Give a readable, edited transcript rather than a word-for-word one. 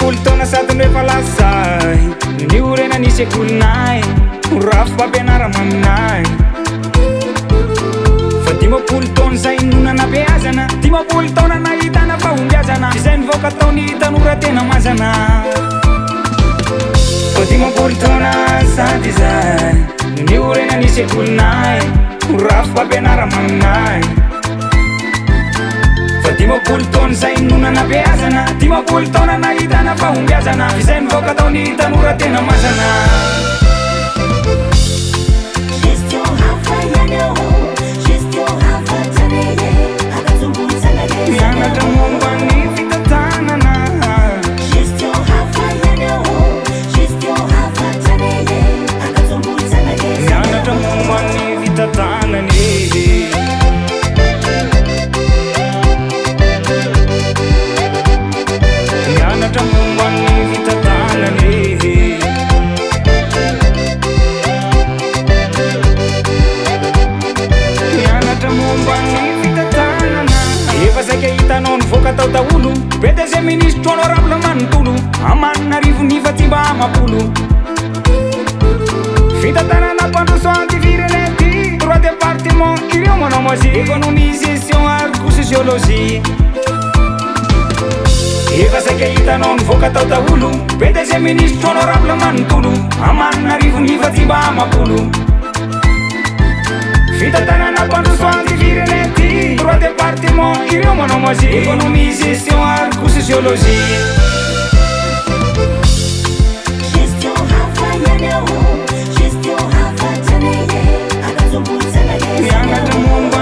Dimapolo taona sady noefa lasay niorena nisy akolinay rafy mpampianara maminay fa dimapolo taona zay nonana beazana dimapolo taona nahitana fahombiazana izay nivoaka taony tanora tena mazana fa dimapolo taona sady zay niorena nisy akolinay rafy mpampianara maminay dimapolo taona zay nonana beazana dimapolo taona nahitana fahombiazana izay nivoaka taony tanora tena mazana Gestion Ankatso mianatra momba ny fitantanana mianatra momba ny fitantanany mianatra momba ny fitantanany mianatra momba ny fitantanana efa saika hitanao nivoaka tao taolo PDG ministre honorable manontolo amanarivo ny fatimba amapolo fitantanana mpandroso antivirenety 3 département ireo manao moisi économie gestion arco sociologie efa saika hitanao nivoaka tao taolo PDG ministre honorable manontolo amanarivo ny fatimba amapolo fitantanana mpandroso antivirenety 3 département ireo manao moisi économie gestion arco sociologie mianatra momba